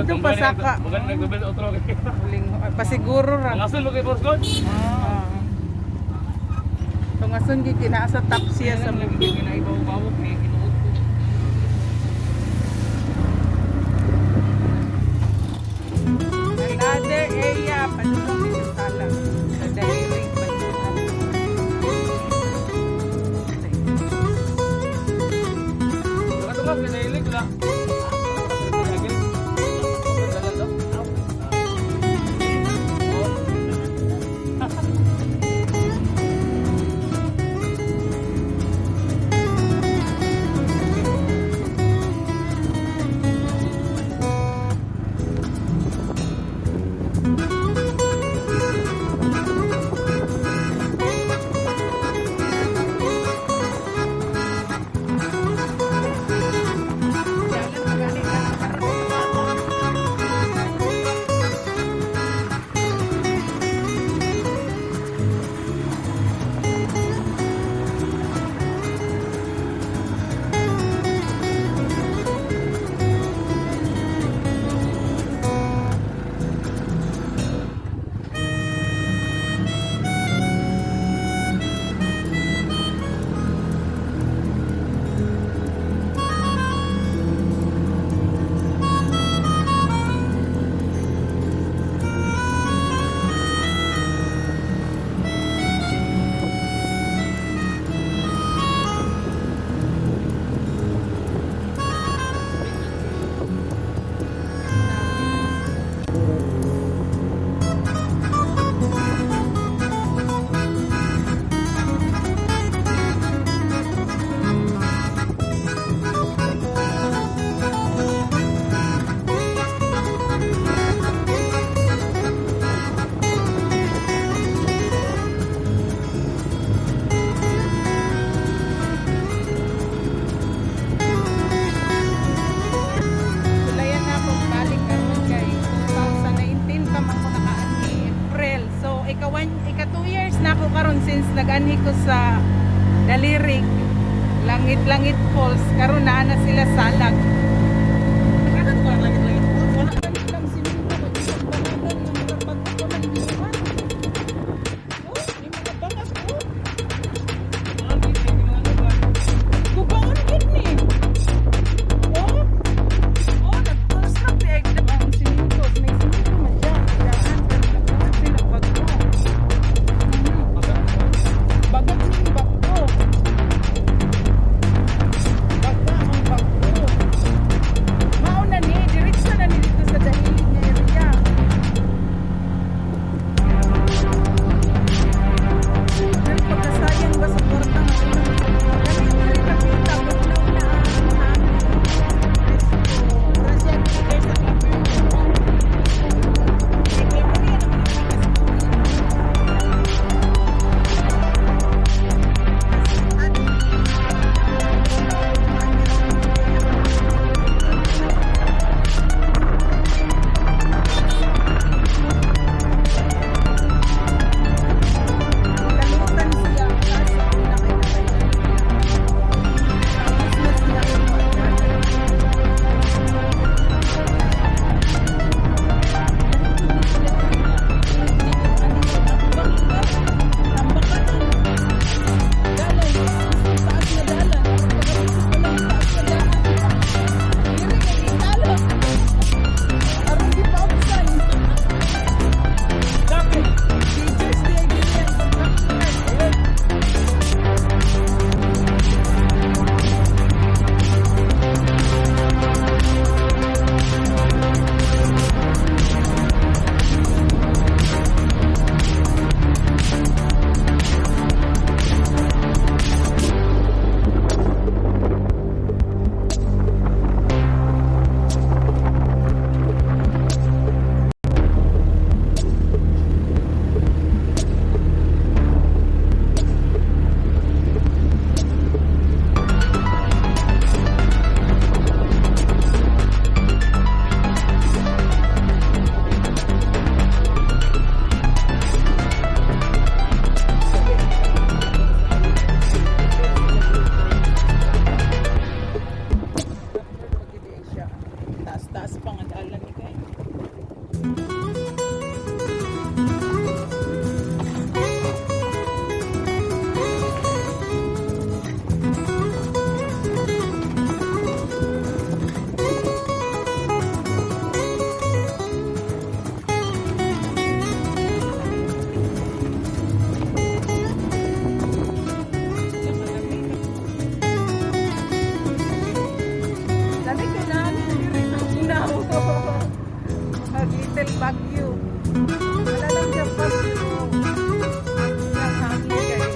Dito pasaka. Bukan nagbibil otro kay. Pasiguro ra. Ngason mo kay boss god? Tungason gid kinaa sa top siya sa lagi ginaibaw-bawok ni kinuot ko. Another area padulong dito sa Salag. Sa Dahilig padulong. Tungas kay Dahilig la. Since nag-anhi ko sa Dahilig, Langit-langit Falls, karon na sila Salag. Karon ko Langit-langit Falls, wala ka lang sinundo ko isang bangagan ng mga pagkukunan ng iwan. Oh, may mga bangas po. Gubangan yun eh. Oh, nag-construct eh. Ang sinundo, may sinundo man dyan. Daan, nagkakaroon sila pagko. Bagat yung bakto. Bagat ang bakto. taas pang adalan ni kay. Lamig ka na, nilirit ang unaw. Mag-little bagyo. Wala lang siya bagyo. Ang hangin kayo.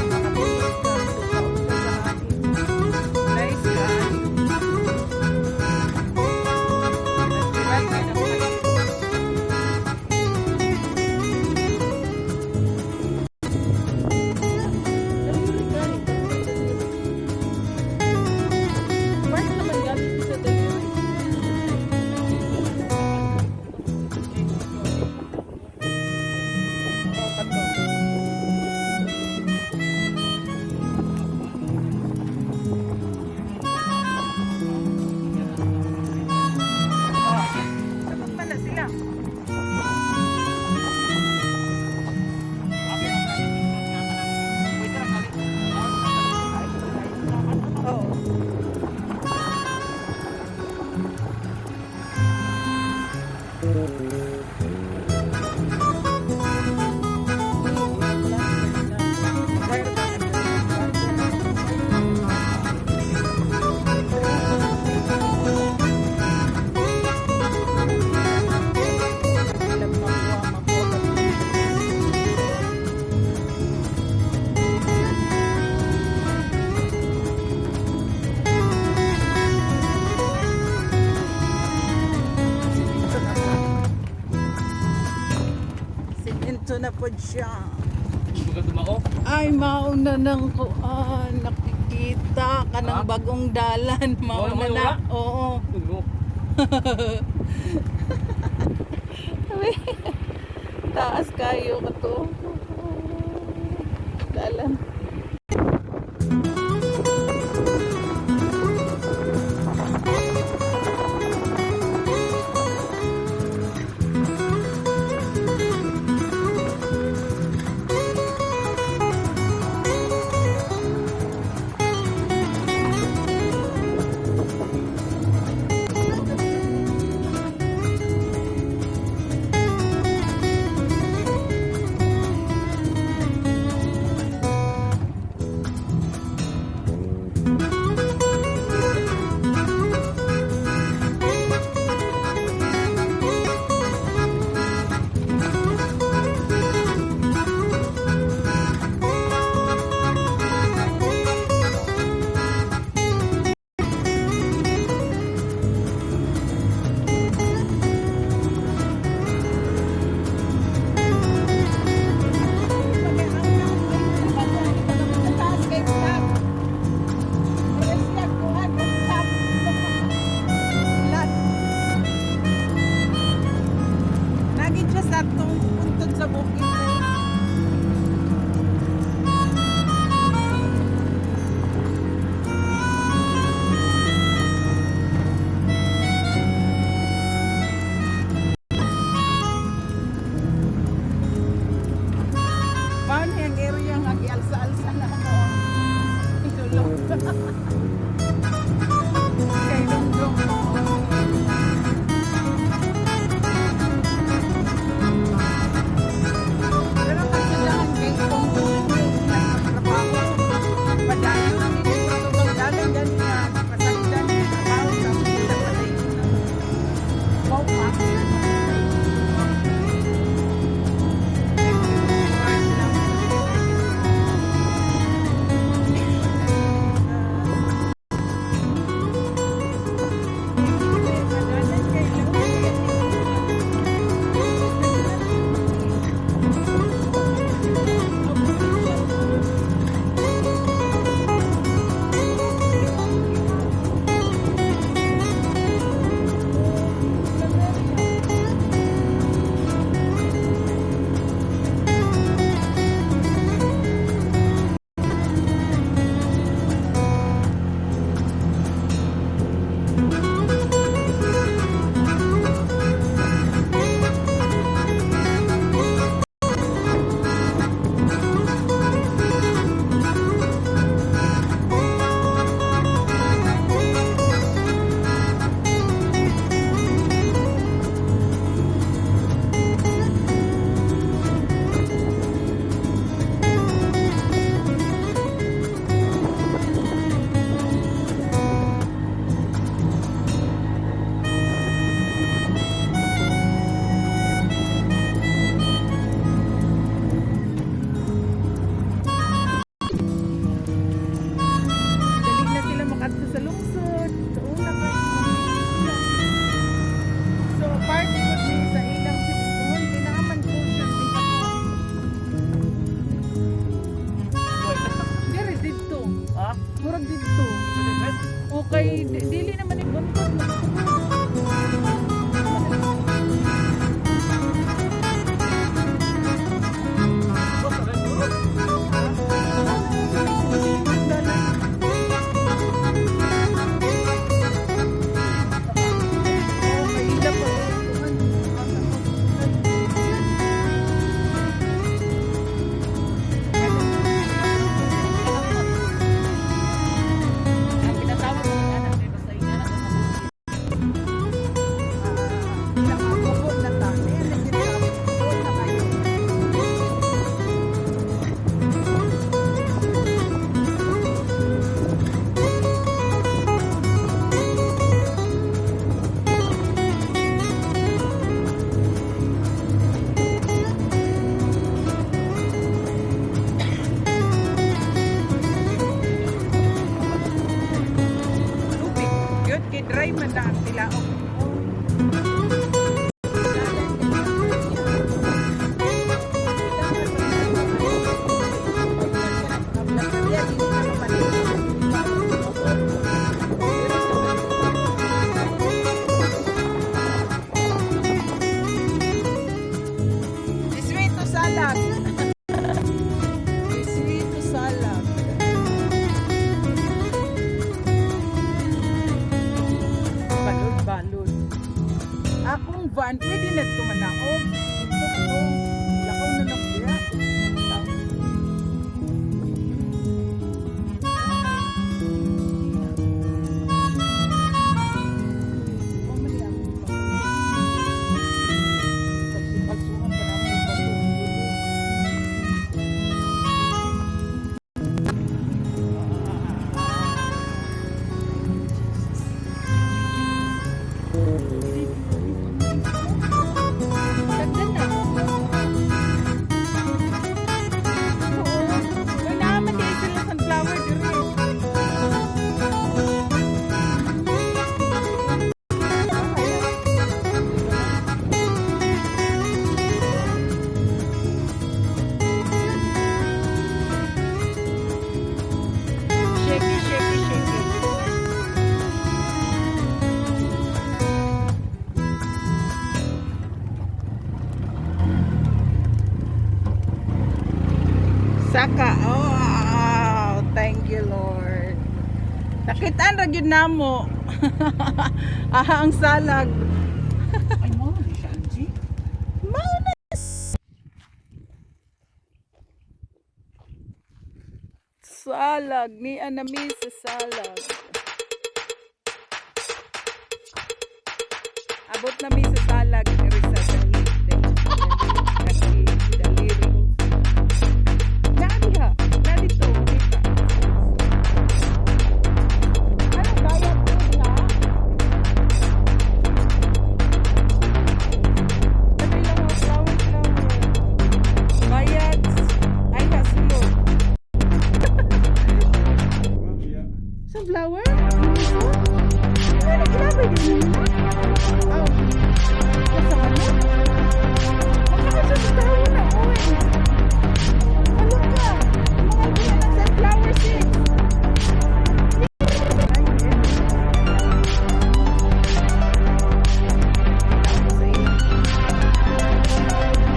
Nakatulog ka, tukaw ka sa hangin. Nice ka. Nagtirat ka na kayo. Bakit naman galing sa delivery? Oh, pato. Oh, sagot pala sila. Oo. Sininto na po siya. Hindi ka tumao? Ay, mauna nang kuan. Nakikita ka ng bagong dalan. Mauna Wala, na. wala? Oo. Tulo. Taas kayo ka to. Dalan. Nagin siya sa itong puntod sa bukid. Paano yung area nga gialsa-alsa na mo? Itulog. Kay Lungdong mo. ang van, pwede na ito manaog. Ito na to. Lakaw na lang diya. Pagsukan pa namin yung bato. Ganda na. Oo. May naman din sila sunflower dito. Shaky, shaky, shaky. Saka, oh, thank you Lord. Nakitaan ra gyud namo. Aha ang salag. Ay, mo na siya, Angie. Salag ni anami sa salag. Abot na mi sa salag diri sa Dahilig. Nadiha, nadito kita. Ano bayad to ha? Sabi lang ang flower. Bayad ay hasulog. Sunflower? Ito? Ano ginabay din mo? Oh. Kasama mo? Makakasasatawa na, oy. Ano ka? Mahal ko na ng sunflower seeds. Ay, ako sa iyo.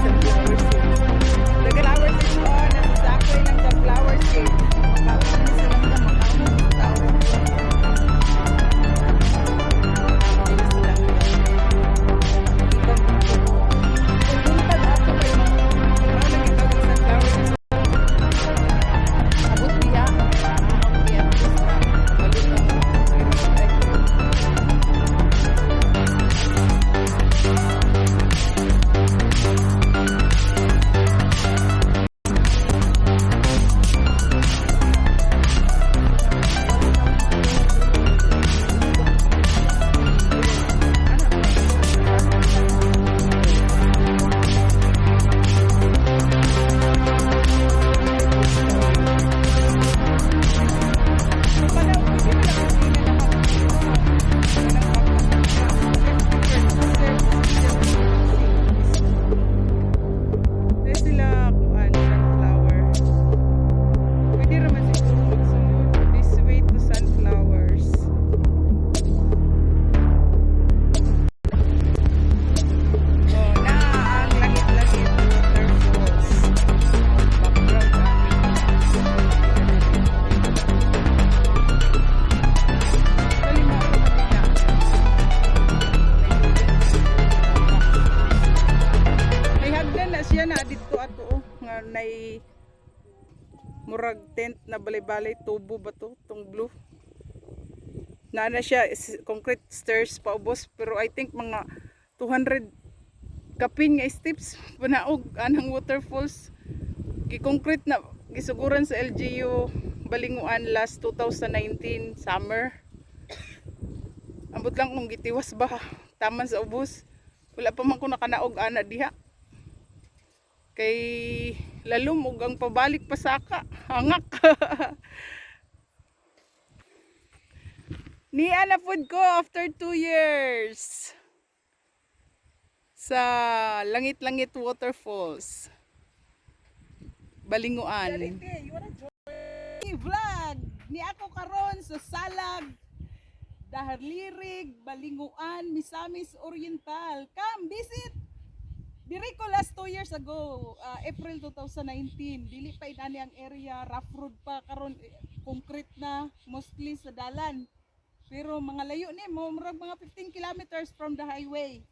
Sunflower seeds. The flower seeds ko, nasa ako'y ng sunflower seeds. Makaunin sila mga makaunin tao. Nay murag tent na balay-balay tubo ba to tong blue na siya concrete stairs paubos pero I think mga 200 kapin nga steps panaog anang waterfalls gi-concrete na gisuguran sa LGU Balingoan last 2019 summer. Ambot lang kung gitiwas ba taman sa ubos wala pa man ko nakanaog ana diha kay lalum ug ang pabalik pa saka hangak. Ni ana food ko after 2 years sa Langit-langit Waterfalls Balingoan. Vlog ni ako karon sa Salag, Dahilig, Balingoan, Misamis, Oriental. Come visit. Diri ko last 2 years ago, April 2019. Dili pa inani ang area, rough road pa karon concrete na mostly sa dalan. Pero mga layo ni mo murag mga 15 kilometers from the highway.